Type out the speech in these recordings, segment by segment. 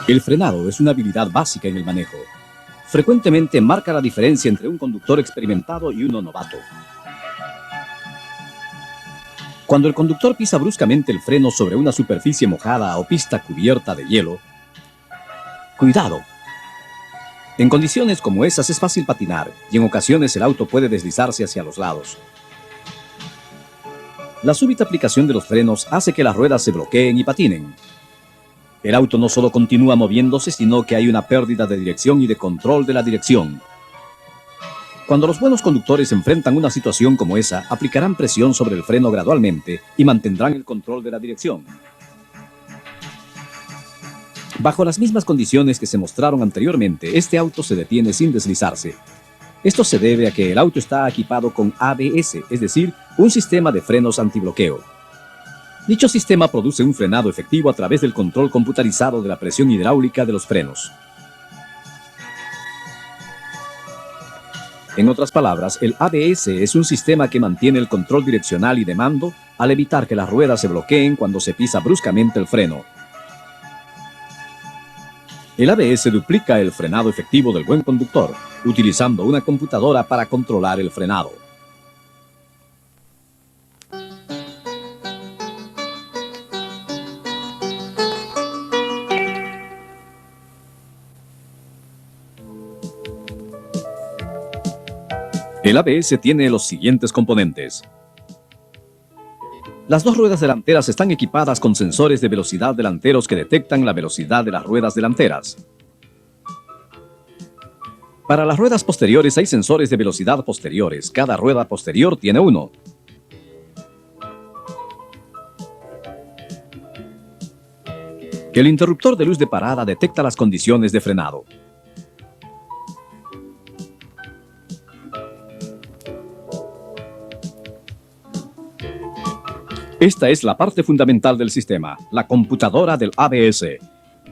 El frenado es una habilidad básica en el manejo. Frecuentemente marca la diferencia entre un conductor experimentado y uno novato. Cuando el conductor pisa bruscamente el freno sobre una superficie mojada o pista cubierta de hielo, ¡cuidado! En condiciones como esas es fácil patinar y en ocasiones el auto puede deslizarse hacia los lados. La súbita aplicación de los frenos hace que las ruedas se bloqueen y patinen. El auto no solo continúa moviéndose, sino que hay una pérdida de dirección y de control de la dirección. Cuando los buenos conductores enfrentan una situación como esa, aplicarán presión sobre el freno gradualmente y mantendrán el control de la dirección. Bajo las mismas condiciones que se mostraron anteriormente, este auto se detiene sin deslizarse. Esto se debe a que el auto está equipado con ABS, es decir, un sistema de frenos antibloqueo. Dicho sistema produce un frenado efectivo a través del control computarizado de la presión hidráulica de los frenos. En otras palabras, el ABS es un sistema que mantiene el control direccional y de mando al evitar que las ruedas se bloqueen cuando se pisa bruscamente el freno. El ABS duplica el frenado efectivo del buen conductor, utilizando una computadora para controlar el frenado. El ABS tiene los siguientes componentes. Las dos ruedas delanteras están equipadas con sensores de velocidad delanteros que detectan la velocidad de las ruedas delanteras. Para las ruedas posteriores hay sensores de velocidad posteriores. Cada rueda posterior tiene uno. El interruptor de luz de parada detecta las condiciones de frenado. Esta es la parte fundamental del sistema, la computadora del ABS.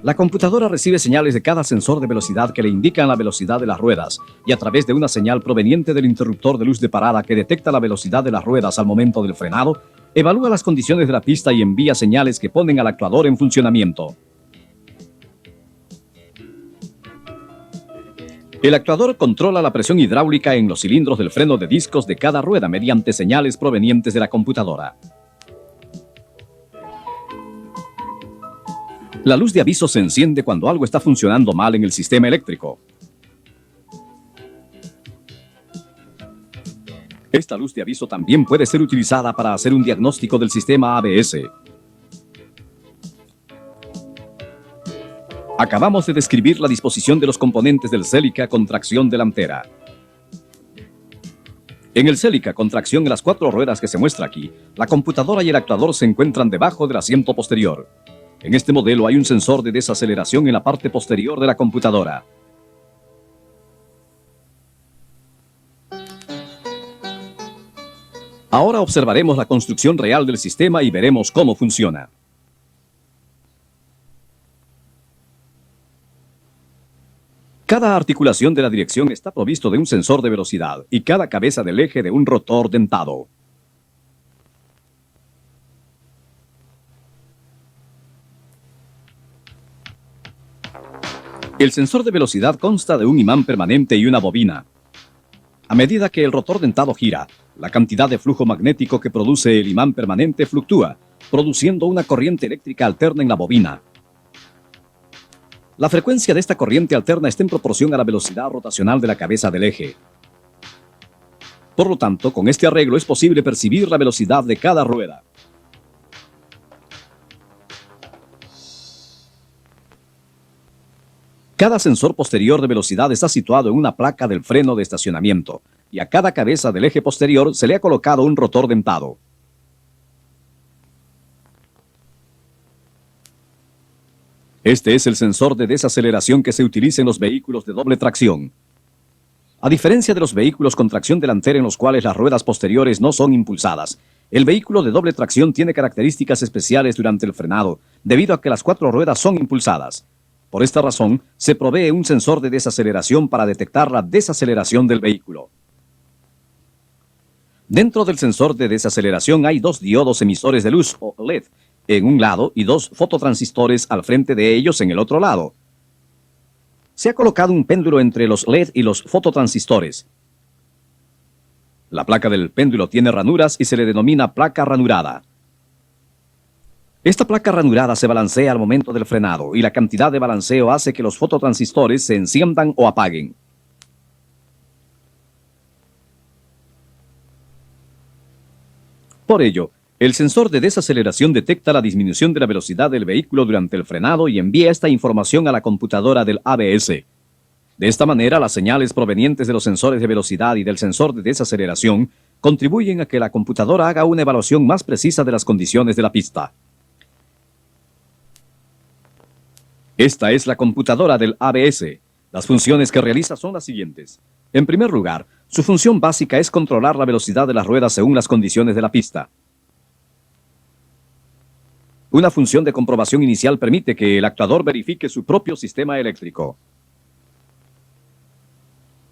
La computadora recibe señales de cada sensor de velocidad que le indican la velocidad de las ruedas y a través de una señal proveniente del interruptor de luz de parada que detecta la velocidad de las ruedas al momento del frenado, evalúa las condiciones de la pista y envía señales que ponen al actuador en funcionamiento. El actuador controla la presión hidráulica en los cilindros del freno de discos de cada rueda mediante señales provenientes de la computadora. La luz de aviso se enciende cuando algo está funcionando mal en el sistema eléctrico. Esta luz de aviso también puede ser utilizada para hacer un diagnóstico del sistema ABS. Acabamos de describir la disposición de los componentes del Celica con tracción delantera. En el Celica con tracción en las 4 ruedas que se muestra aquí, la computadora y el actuador se encuentran debajo del asiento posterior. En este modelo hay un sensor de desaceleración en la parte posterior de la computadora. Ahora observaremos la construcción real del sistema y veremos cómo funciona. Cada articulación de la dirección está provisto de un sensor de velocidad y cada cabeza del eje de un rotor dentado. El sensor de velocidad consta de un imán permanente y una bobina. A medida que el rotor dentado gira, la cantidad de flujo magnético que produce el imán permanente fluctúa, produciendo una corriente eléctrica alterna en la bobina. La frecuencia de esta corriente alterna está en proporción a la velocidad rotacional de la cabeza del eje. Por lo tanto, con este arreglo es posible percibir la velocidad de cada rueda. Cada sensor posterior de velocidad está situado en una placa del freno de estacionamiento y a cada cabeza del eje posterior se le ha colocado un rotor dentado. Este es el sensor de desaceleración que se utiliza en los vehículos de doble tracción. A diferencia de los vehículos con tracción delantera en los cuales las ruedas posteriores no son impulsadas, el vehículo de doble tracción tiene características especiales durante el frenado, debido a que las 4 ruedas son impulsadas. Por esta razón, se provee un sensor de desaceleración para detectar la desaceleración del vehículo. Dentro del sensor de desaceleración hay 2 diodos emisores de luz, o LED, en un lado y 2 fototransistores al frente de ellos en el otro lado. Se ha colocado un péndulo entre los LED y los fototransistores. La placa del péndulo tiene ranuras y se le denomina placa ranurada. Esta placa ranurada se balancea al momento del frenado y la cantidad de balanceo hace que los fototransistores se enciendan o apaguen. Por ello, el sensor de desaceleración detecta la disminución de la velocidad del vehículo durante el frenado y envía esta información a la computadora del ABS. De esta manera, las señales provenientes de los sensores de velocidad y del sensor de desaceleración contribuyen a que la computadora haga una evaluación más precisa de las condiciones de la pista. Esta es la computadora del ABS. Las funciones que realiza son las siguientes. En primer lugar, su función básica es controlar la velocidad de las ruedas según las condiciones de la pista. Una función de comprobación inicial permite que el actuador verifique su propio sistema eléctrico.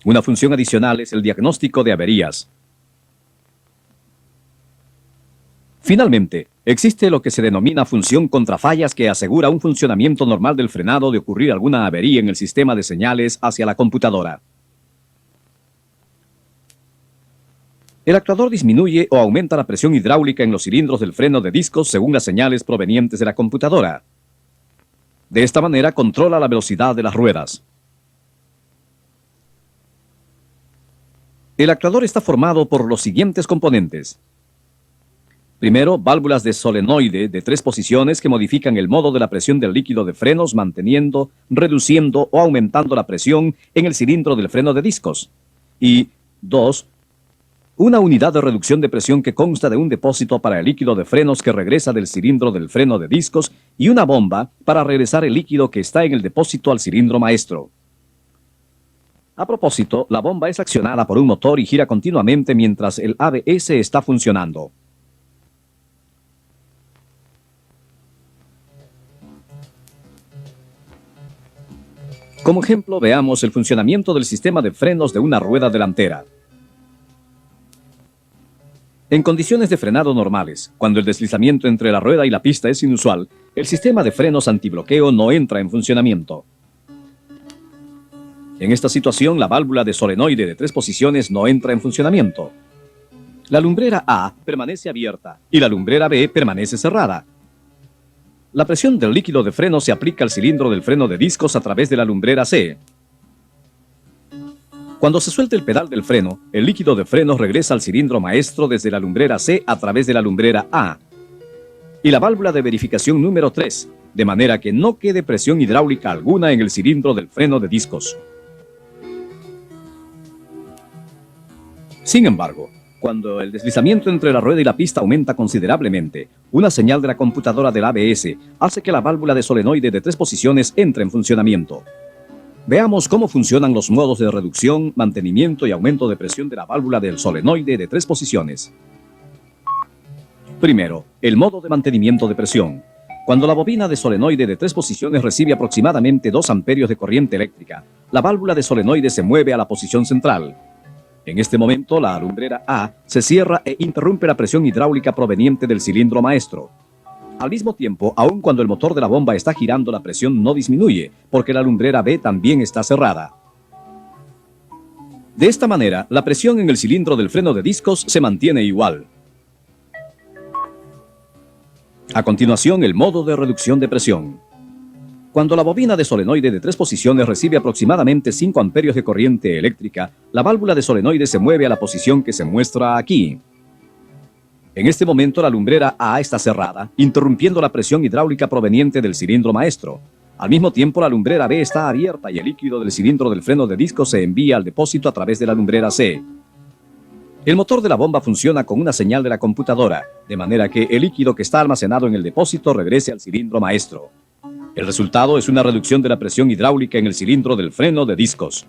Una función adicional es el diagnóstico de averías. Finalmente, existe lo que se denomina función contra fallas que asegura un funcionamiento normal del frenado de ocurrir alguna avería en el sistema de señales hacia la computadora. El actuador disminuye o aumenta la presión hidráulica en los cilindros del freno de discos según las señales provenientes de la computadora. De esta manera controla la velocidad de las ruedas. El actuador está formado por los siguientes componentes. Primero, válvulas de solenoide de 3 posiciones que modifican el modo de la presión del líquido de frenos manteniendo, reduciendo o aumentando la presión en el cilindro del freno de discos. Y 2. Una unidad de reducción de presión que consta de un depósito para el líquido de frenos que regresa del cilindro del freno de discos y una bomba para regresar el líquido que está en el depósito al cilindro maestro. A propósito, la bomba es accionada por un motor y gira continuamente mientras el ABS está funcionando. Como ejemplo, veamos el funcionamiento del sistema de frenos de una rueda delantera. En condiciones de frenado normales, cuando el deslizamiento entre la rueda y la pista es inusual, el sistema de frenos antibloqueo no entra en funcionamiento. En esta situación, la válvula de solenoide de 3 posiciones no entra en funcionamiento. La lumbrera A permanece abierta y la lumbrera B permanece cerrada. La presión del líquido de freno se aplica al cilindro del freno de discos a través de la lumbrera C. Cuando se suelta el pedal del freno, el líquido de freno regresa al cilindro maestro desde la lumbrera C a través de la lumbrera A. Y la válvula de verificación número 3, de manera que no quede presión hidráulica alguna en el cilindro del freno de discos. Sin embargo, cuando el deslizamiento entre la rueda y la pista aumenta considerablemente, una señal de la computadora del ABS hace que la válvula de solenoide de 3 posiciones entre en funcionamiento. Veamos cómo funcionan los modos de reducción, mantenimiento y aumento de presión de la válvula del solenoide de 3 posiciones. Primero, el modo de mantenimiento de presión. Cuando la bobina de solenoide de 3 posiciones recibe aproximadamente 2 amperios de corriente eléctrica, la válvula de solenoide se mueve a la posición central. En este momento, la lumbrera A se cierra e interrumpe la presión hidráulica proveniente del cilindro maestro. Al mismo tiempo, aun cuando el motor de la bomba está girando, la presión no disminuye, porque la lumbrera B también está cerrada. De esta manera, la presión en el cilindro del freno de discos se mantiene igual. A continuación, el modo de reducción de presión. Cuando la bobina de solenoide de 3 posiciones recibe aproximadamente 5 amperios de corriente eléctrica, la válvula de solenoide se mueve a la posición que se muestra aquí. En este momento la lumbrera A está cerrada, interrumpiendo la presión hidráulica proveniente del cilindro maestro. Al mismo tiempo la lumbrera B está abierta y el líquido del cilindro del freno de disco se envía al depósito a través de la lumbrera C. El motor de la bomba funciona con una señal de la computadora, de manera que el líquido que está almacenado en el depósito regrese al cilindro maestro. El resultado es una reducción de la presión hidráulica en el cilindro del freno de discos.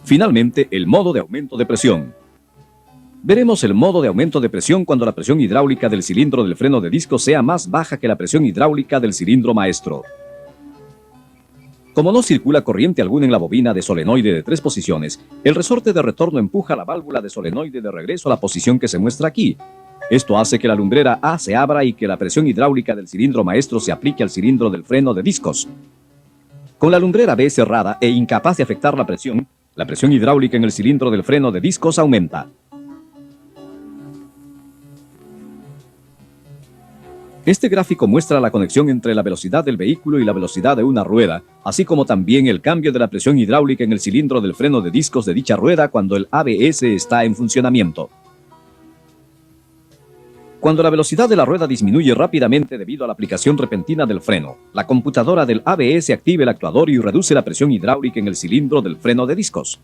Finalmente, el modo de aumento de presión. Veremos el modo de aumento de presión cuando la presión hidráulica del cilindro del freno de discos sea más baja que la presión hidráulica del cilindro maestro. Como no circula corriente alguna en la bobina de solenoide de 3 posiciones, el resorte de retorno empuja la válvula de solenoide de regreso a la posición que se muestra aquí. Esto hace que la lumbrera A se abra y que la presión hidráulica del cilindro maestro se aplique al cilindro del freno de discos. Con la lumbrera B cerrada e incapaz de afectar la presión hidráulica en el cilindro del freno de discos aumenta. Este gráfico muestra la conexión entre la velocidad del vehículo y la velocidad de una rueda, así como también el cambio de la presión hidráulica en el cilindro del freno de discos de dicha rueda cuando el ABS está en funcionamiento. Cuando la velocidad de la rueda disminuye rápidamente debido a la aplicación repentina del freno, la computadora del ABS activa el actuador y reduce la presión hidráulica en el cilindro del freno de discos.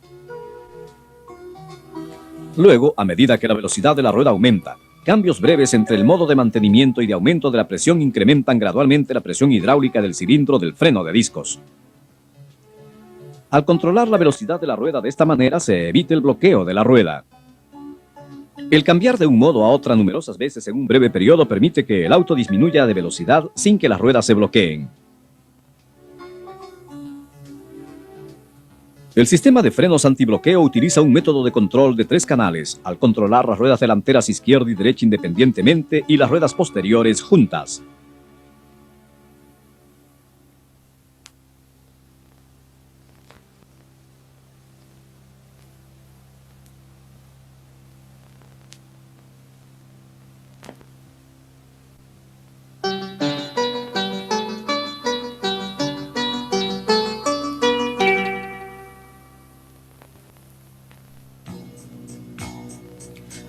Luego, a medida que la velocidad de la rueda aumenta, cambios breves entre el modo de mantenimiento y de aumento de la presión incrementan gradualmente la presión hidráulica del cilindro del freno de discos. Al controlar la velocidad de la rueda de esta manera, se evita el bloqueo de la rueda. El cambiar de un modo a otra numerosas veces en un breve periodo permite que el auto disminuya de velocidad sin que las ruedas se bloqueen. El sistema de frenos antibloqueo utiliza un método de control de 3 canales, al controlar las ruedas delanteras izquierda y derecha independientemente y las ruedas posteriores juntas.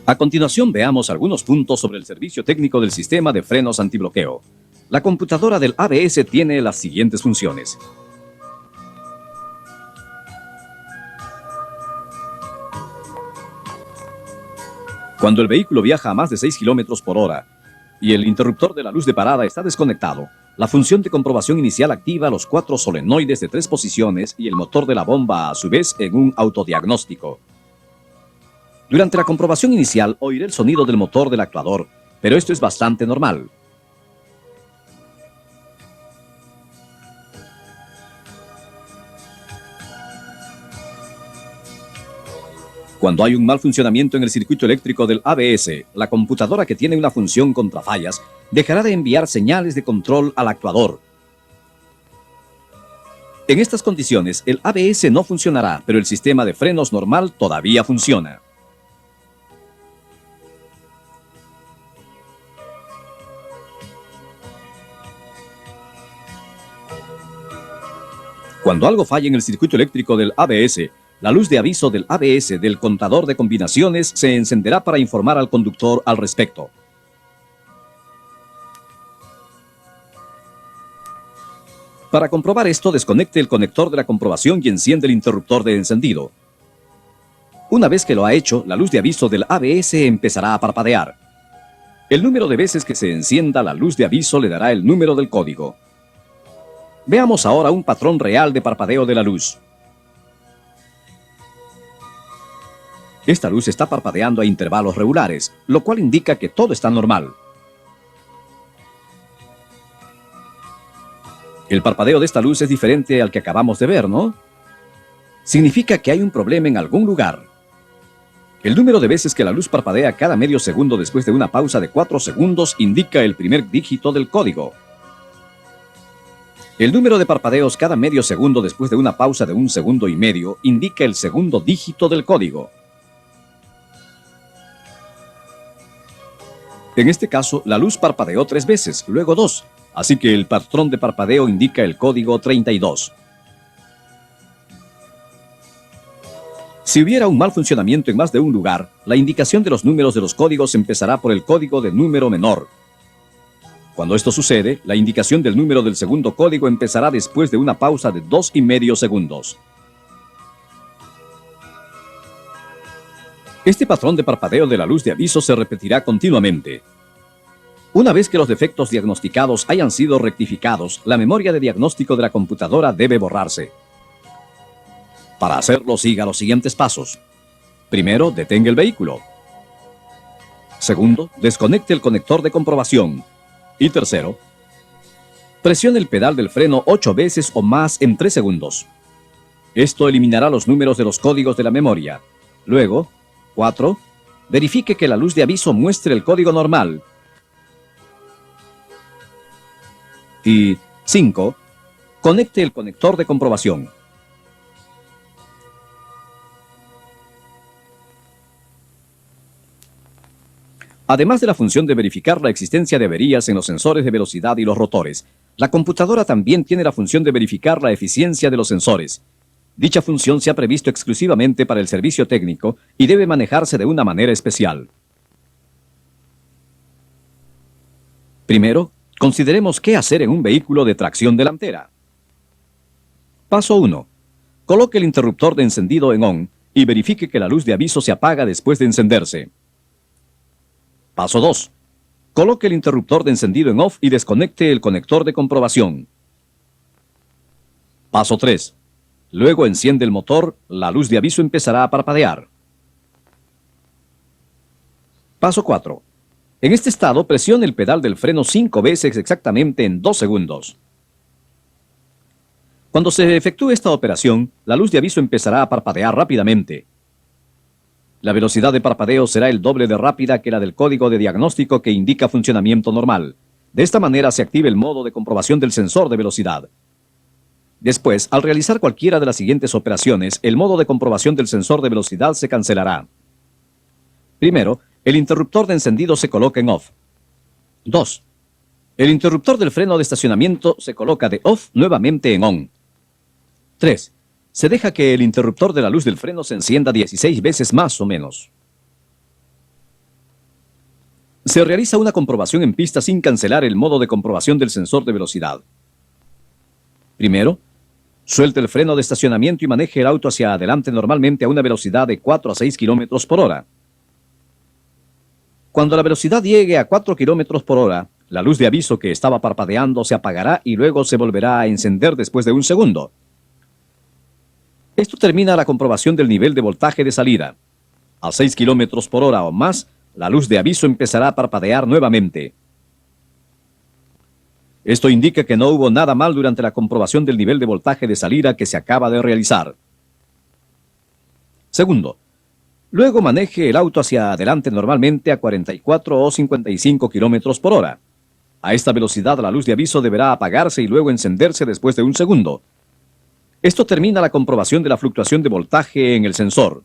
A continuación veamos algunos puntos sobre el servicio técnico del sistema de frenos antibloqueo. La computadora del ABS tiene las siguientes funciones. Cuando el vehículo viaja a más de 6 km por hora y el interruptor de la luz de parada está desconectado, la función de comprobación inicial activa los 4 solenoides de 3 posiciones y el motor de la bomba a su vez en un autodiagnóstico. Durante la comprobación inicial oiré el sonido del motor del actuador, pero esto es bastante normal. Cuando hay un mal funcionamiento en el circuito eléctrico del ABS, la computadora que tiene una función contra fallas dejará de enviar señales de control al actuador. En estas condiciones, el ABS no funcionará, pero el sistema de frenos normal todavía funciona. Cuando algo falla en el circuito eléctrico del ABS, la luz de aviso del ABS del contador de combinaciones se encenderá para informar al conductor al respecto. Para comprobar esto, desconecte el conector de la comprobación y enciende el interruptor de encendido. Una vez que lo ha hecho, la luz de aviso del ABS empezará a parpadear. El número de veces que se encienda la luz de aviso le dará el número del código. Veamos ahora un patrón real de parpadeo de la luz. Esta luz está parpadeando a intervalos regulares, lo cual indica que todo está normal. El parpadeo de esta luz es diferente al que acabamos de ver, ¿no? Significa que hay un problema en algún lugar. El número de veces que la luz parpadea cada medio segundo después de una pausa de 4 segundos indica el primer dígito del código. El número de parpadeos cada medio segundo después de una pausa de 1,5 segundos indica el segundo dígito del código. En este caso, la luz parpadeó 3 veces, luego 2, así que el patrón de parpadeo indica el código 32. Si hubiera un mal funcionamiento en más de un lugar, la indicación de los números de los códigos empezará por el código de número menor. Cuando esto sucede, la indicación del número del segundo código empezará después de una pausa de 2,5 segundos. Este patrón de parpadeo de la luz de aviso se repetirá continuamente. Una vez que los defectos diagnosticados hayan sido rectificados, la memoria de diagnóstico de la computadora debe borrarse. Para hacerlo, siga los siguientes pasos. Primero, detenga el vehículo. Segundo, desconecte el conector de comprobación. Y tercero, presione el pedal del freno 8 veces o más en 3 segundos. Esto eliminará los números de los códigos de la memoria. Luego, 4, verifique que la luz de aviso muestre el código normal. Y 5. Conecte el conector de comprobación. Además de la función de verificar la existencia de averías en los sensores de velocidad y los rotores, la computadora también tiene la función de verificar la eficiencia de los sensores. Dicha función se ha previsto exclusivamente para el servicio técnico y debe manejarse de una manera especial. Primero, consideremos qué hacer en un vehículo de tracción delantera. Paso 1. Coloque el interruptor de encendido en ON y verifique que la luz de aviso se apaga después de encenderse. Paso 2. Coloque el interruptor de encendido en OFF y desconecte el conector de comprobación. Paso 3. Luego enciende el motor, la luz de aviso empezará a parpadear. Paso 4. En este estado, presione el pedal del freno 5 veces exactamente en 2 segundos. Cuando se efectúe esta operación, la luz de aviso empezará a parpadear rápidamente. La velocidad de parpadeo será el doble de rápida que la del código de diagnóstico que indica funcionamiento normal. De esta manera se activa el modo de comprobación del sensor de velocidad. Después, al realizar cualquiera de las siguientes operaciones, el modo de comprobación del sensor de velocidad se cancelará. Primero, el interruptor de encendido se coloca en OFF. 2. El interruptor del freno de estacionamiento se coloca de OFF nuevamente en ON. 3. Se deja que el interruptor de la luz del freno se encienda 16 veces más o menos. Se realiza una comprobación en pista sin cancelar el modo de comprobación del sensor de velocidad. Primero, suelte el freno de estacionamiento y maneje el auto hacia adelante normalmente a una velocidad de 4 a 6 km por hora. Cuando la velocidad llegue a 4 km por hora, la luz de aviso que estaba parpadeando se apagará y luego se volverá a encender después de un segundo. Esto termina la comprobación del nivel de voltaje de salida. A 6 km por hora o más, la luz de aviso empezará a parpadear nuevamente. Esto indica que no hubo nada mal durante la comprobación del nivel de voltaje de salida que se acaba de realizar. Segundo, luego maneje el auto hacia adelante normalmente a 44 o 55 km por hora. A esta velocidad la luz de aviso deberá apagarse y luego encenderse después de un segundo. Esto termina la comprobación de la fluctuación de voltaje en el sensor.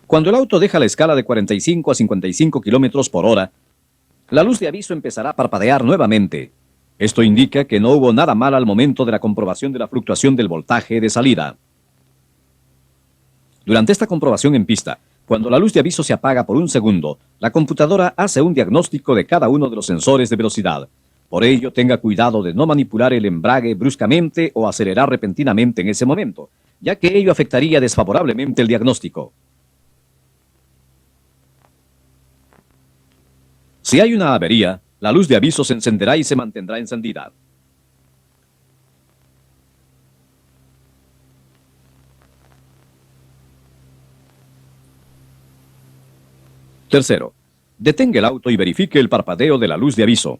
Cuando el auto deja la escala de 45 a 55 km por hora, la luz de aviso empezará a parpadear nuevamente. Esto indica que no hubo nada mal al momento de la comprobación de la fluctuación del voltaje de salida. Durante esta comprobación en pista, cuando la luz de aviso se apaga por un segundo, la computadora hace un diagnóstico de cada uno de los sensores de velocidad. Por ello, tenga cuidado de no manipular el embrague bruscamente o acelerar repentinamente en ese momento, ya que ello afectaría desfavorablemente el diagnóstico. Si hay una avería, la luz de aviso se encenderá y se mantendrá encendida. Tercero, detenga el auto y verifique el parpadeo de la luz de aviso.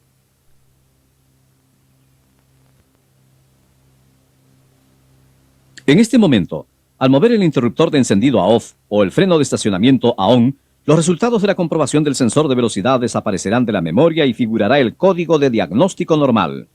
En este momento, al mover el interruptor de encendido a OFF o el freno de estacionamiento a ON, los resultados de la comprobación del sensor de velocidad desaparecerán de la memoria y figurará el código de diagnóstico normal.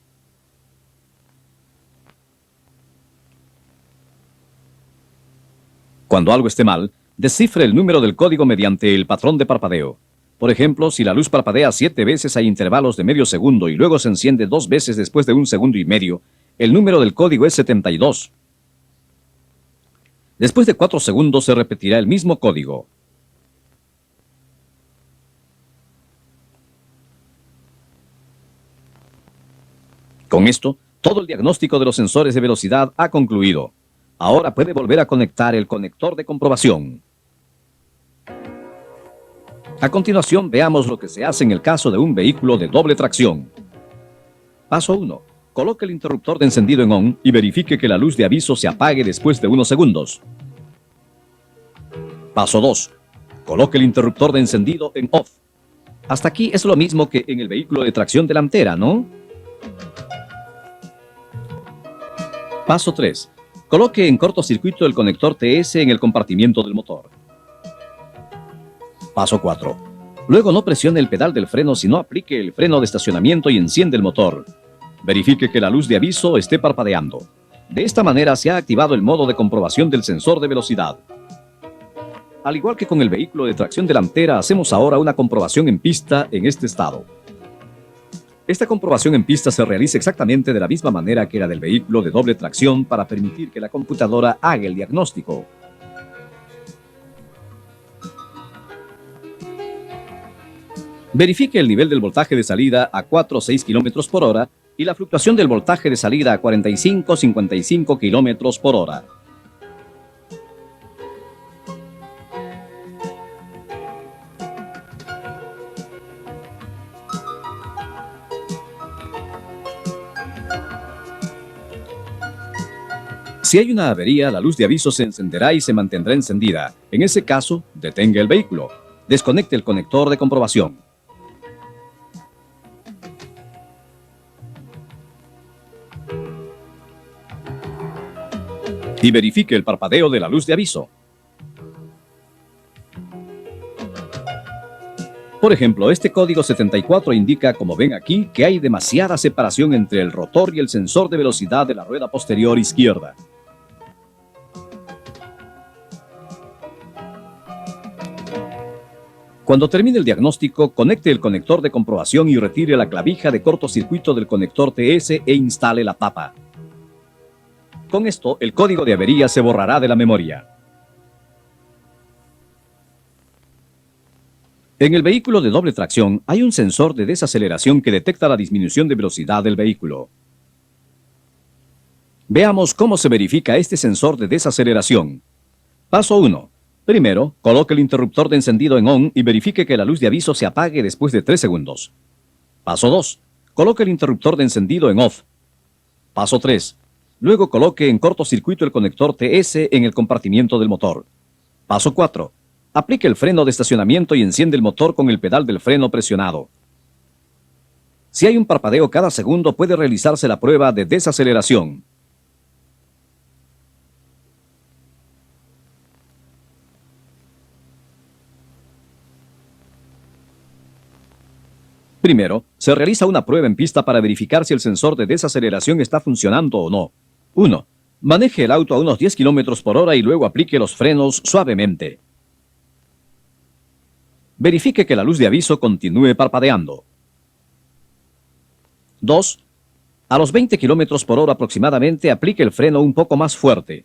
Cuando algo esté mal, descifre el número del código mediante el patrón de parpadeo. Por ejemplo, si la luz parpadea 7 veces a intervalos de medio segundo y luego se enciende 2 veces después de 1 segundo y medio, el número del código es 72. Después de 4 segundos se repetirá el mismo código. Con esto, todo el diagnóstico de los sensores de velocidad ha concluido. Ahora puede volver a conectar el conector de comprobación. A continuación, veamos lo que se hace en el caso de un vehículo de doble tracción. Paso 1. Coloque el interruptor de encendido en ON y verifique que la luz de aviso se apague después de unos segundos. Paso 2. Coloque el interruptor de encendido en OFF. Hasta aquí es lo mismo que en el vehículo de tracción delantera, ¿no? Paso 3. Coloque en cortocircuito el conector TS en el compartimiento del motor. Paso 4. Luego no presione el pedal del freno, sino aplique el freno de estacionamiento y enciende el motor. Verifique que la luz de aviso esté parpadeando. De esta manera se ha activado el modo de comprobación del sensor de velocidad. Al igual que con el vehículo de tracción delantera, hacemos ahora una comprobación en pista en este estado. Esta comprobación en pista se realiza exactamente de la misma manera que la del vehículo de doble tracción para permitir que la computadora haga el diagnóstico. Verifique el nivel del voltaje de salida a 4 o 6 km por hora y la fluctuación del voltaje de salida a 45 o 55 km por hora. Si hay una avería, la luz de aviso se encenderá y se mantendrá encendida. En ese caso, detenga el vehículo. Desconecte el conector de comprobación. Y verifique el parpadeo de la luz de aviso. Por ejemplo, este código 74 indica, como ven aquí, que hay demasiada separación entre el rotor y el sensor de velocidad de la rueda posterior izquierda. Cuando termine el diagnóstico, conecte el conector de comprobación y retire la clavija de cortocircuito del conector TS e instale la tapa. Con esto, el código de avería se borrará de la memoria. En el vehículo de doble tracción hay un sensor de desaceleración que detecta la disminución de velocidad del vehículo. Veamos cómo se verifica este sensor de desaceleración. Paso 1. Primero, coloque el interruptor de encendido en ON y verifique que la luz de aviso se apague después de 3 segundos. Paso 2. Coloque el interruptor de encendido en OFF. Paso 3. Luego coloque en cortocircuito el conector TS en el compartimiento del motor. Paso 4. Aplique el freno de estacionamiento y enciende el motor con el pedal del freno presionado. Si hay un parpadeo cada segundo, puede realizarse la prueba de desaceleración. Primero, se realiza una prueba en pista para verificar si el sensor de desaceleración está funcionando o no. 1. Maneje el auto a unos 10 km por hora y luego aplique los frenos suavemente. Verifique que la luz de aviso continúe parpadeando. 2. A los 20 km por hora aproximadamente, aplique el freno un poco más fuerte.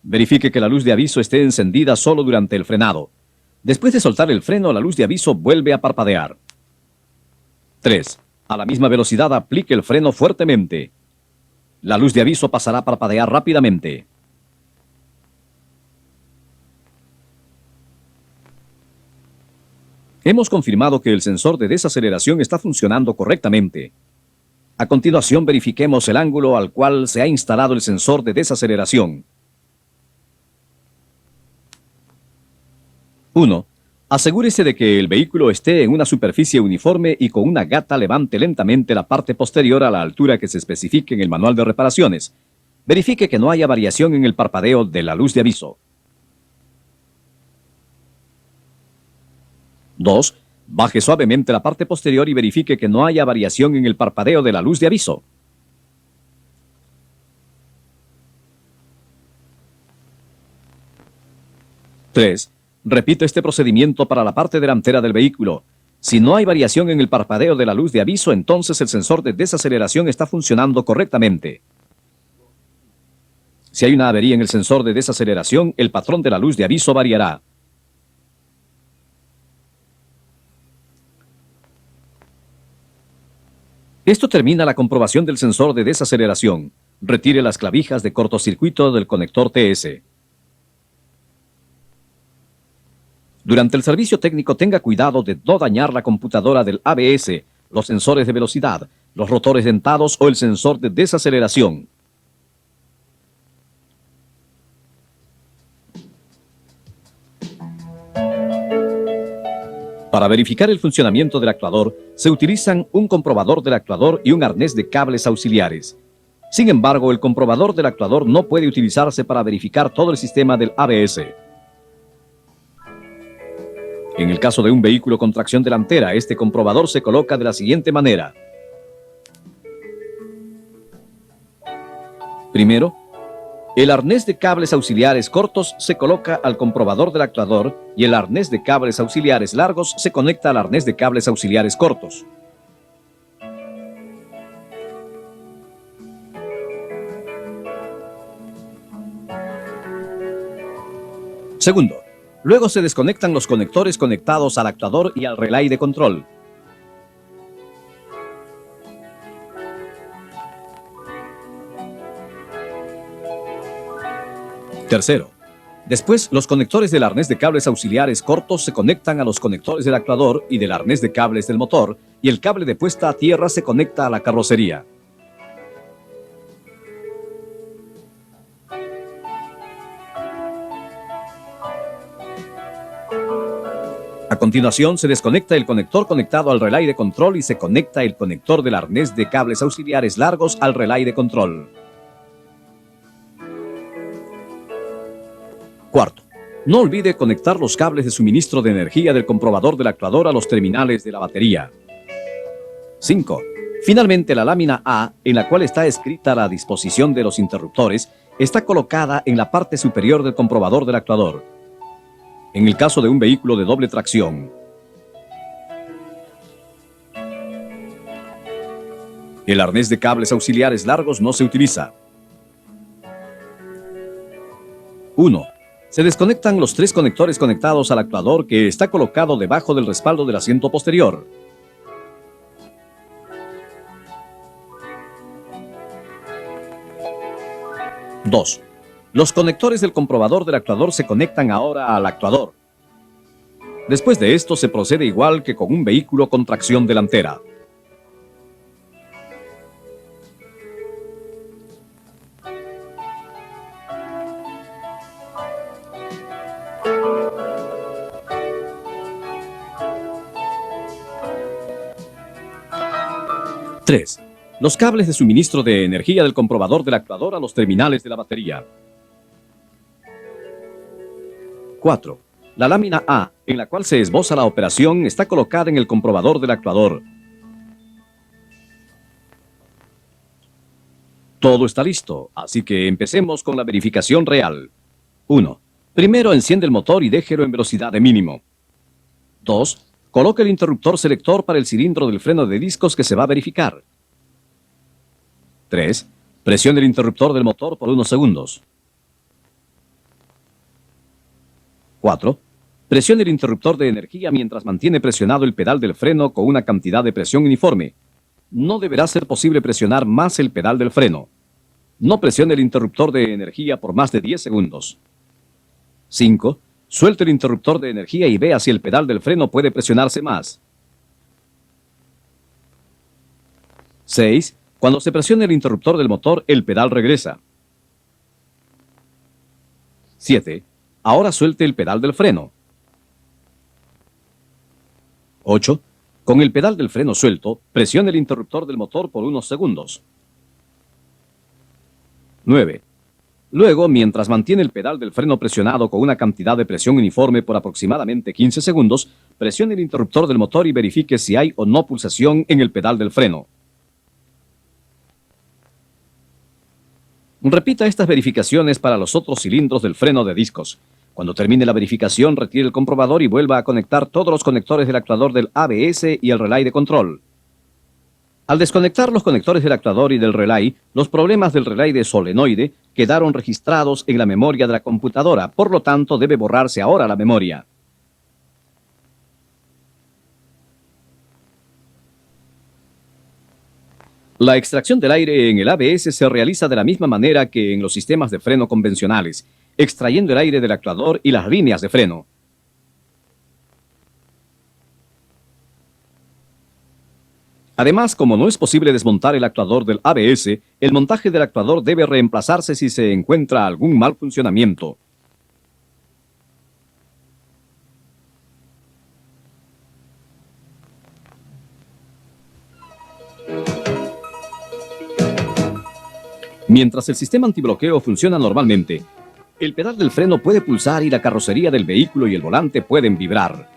Verifique que la luz de aviso esté encendida solo durante el frenado. Después de soltar el freno, la luz de aviso vuelve a parpadear. 3. A la misma velocidad, aplique el freno fuertemente. La luz de aviso pasará a parpadear rápidamente. Hemos confirmado que el sensor de desaceleración está funcionando correctamente. A continuación, verifiquemos el ángulo al cual se ha instalado el sensor de desaceleración. 1. Asegúrese de que el vehículo esté en una superficie uniforme y con una gata levante lentamente la parte posterior a la altura que se especifique en el manual de reparaciones. Verifique que no haya variación en el parpadeo de la luz de aviso. 2. Baje suavemente la parte posterior y verifique que no haya variación en el parpadeo de la luz de aviso. 3. Repite este procedimiento para la parte delantera del vehículo. Si no hay variación en el parpadeo de la luz de aviso, entonces el sensor de desaceleración está funcionando correctamente. Si hay una avería en el sensor de desaceleración, el patrón de la luz de aviso variará. Esto termina la comprobación del sensor de desaceleración. Retire las clavijas de cortocircuito del conector TS. Durante el servicio técnico, tenga cuidado de no dañar la computadora del ABS, los sensores de velocidad, los rotores dentados o el sensor de desaceleración. Para verificar el funcionamiento del actuador, se utilizan un comprobador del actuador y un arnés de cables auxiliares. Sin embargo, el comprobador del actuador no puede utilizarse para verificar todo el sistema del ABS. En el caso de un vehículo con tracción delantera, este comprobador se coloca de la siguiente manera. Primero, el arnés de cables auxiliares cortos se coloca al comprobador del actuador y el arnés de cables auxiliares largos se conecta al arnés de cables auxiliares cortos. Segundo, luego se desconectan los conectores conectados al actuador y al relay de control. Tercero, después los conectores del arnés de cables auxiliares cortos se conectan a los conectores del actuador y del arnés de cables del motor, y el cable de puesta a tierra se conecta a la carrocería. A continuación, se desconecta el conector conectado al relay de control y se conecta el conector del arnés de cables auxiliares largos al relay de control. Cuarto, no olvide conectar los cables de suministro de energía del comprobador del actuador a los terminales de la batería. 5. Finalmente, la lámina A, en la cual está escrita la disposición de los interruptores, está colocada en la parte superior del comprobador del actuador. En el caso de un vehículo de doble tracción, el arnés de cables auxiliares largos no se utiliza. 1. Se desconectan los 3 conectores conectados al actuador que está colocado debajo del respaldo del asiento posterior. 2. Los conectores del comprobador del actuador se conectan ahora al actuador. Después de esto se procede igual que con un vehículo con tracción delantera. Tres. Los cables de suministro de energía del comprobador del actuador a los terminales de la batería. 4. La lámina A, en la cual se esboza la operación, está colocada en el comprobador del actuador. Todo está listo, así que empecemos con la verificación real. 1. Primero enciende el motor y déjelo en velocidad de mínimo. 2. Coloque el interruptor selector para el cilindro del freno de discos que se va a verificar. 3. Presione el interruptor del motor por unos segundos. 4. Presione el interruptor de energía mientras mantiene presionado el pedal del freno con una cantidad de presión uniforme. No deberá ser posible presionar más el pedal del freno. No presione el interruptor de energía por más de 10 segundos. 5. Suelte el interruptor de energía y vea si el pedal del freno puede presionarse más. 6. Cuando se presione el interruptor del motor, el pedal regresa. 7. Ahora suelte el pedal del freno. 8. Con el pedal del freno suelto, presione el interruptor del motor por unos segundos. 9. Luego, mientras mantiene el pedal del freno presionado con una cantidad de presión uniforme por aproximadamente 15 segundos, presione el interruptor del motor y verifique si hay o no pulsación en el pedal del freno. Repita estas verificaciones para los otros cilindros del freno de discos. Cuando termine la verificación, retire el comprobador y vuelva a conectar todos los conectores del actuador del ABS y el relay de control. Al desconectar los conectores del actuador y del relay, los problemas del relay de solenoide quedaron registrados en la memoria de la computadora, por lo tanto debe borrarse ahora la memoria. La extracción del aire en el ABS se realiza de la misma manera que en los sistemas de freno convencionales, extrayendo el aire del actuador y las líneas de freno. Además, como no es posible desmontar el actuador del ABS, el montaje del actuador debe reemplazarse si se encuentra algún mal funcionamiento. Mientras el sistema antibloqueo funciona normalmente, el pedal del freno puede pulsar y la carrocería del vehículo y el volante pueden vibrar.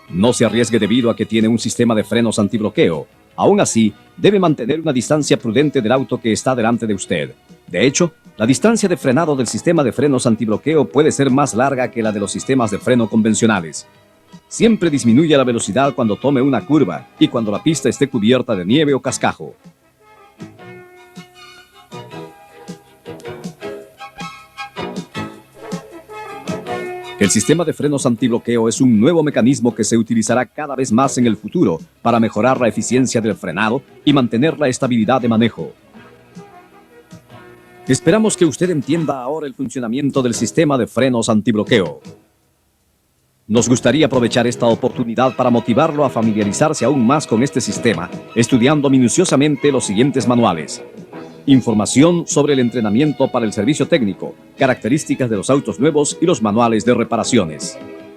No se arriesgue debido a que tiene un sistema de frenos antibloqueo. Aún así, debe mantener una distancia prudente del auto que está delante de usted. De hecho, la distancia de frenado del sistema de frenos antibloqueo puede ser más larga que la de los sistemas de freno convencionales. Siempre disminuya la velocidad cuando tome una curva y cuando la pista esté cubierta de nieve o cascajo. El sistema de frenos antibloqueo es un nuevo mecanismo que se utilizará cada vez más en el futuro para mejorar la eficiencia del frenado y mantener la estabilidad de manejo. Esperamos que usted entienda ahora el funcionamiento del sistema de frenos antibloqueo. Nos gustaría aprovechar esta oportunidad para motivarlo a familiarizarse aún más con este sistema, estudiando minuciosamente los siguientes manuales. Información sobre el entrenamiento para el servicio técnico, características de los autos nuevos y los manuales de reparaciones.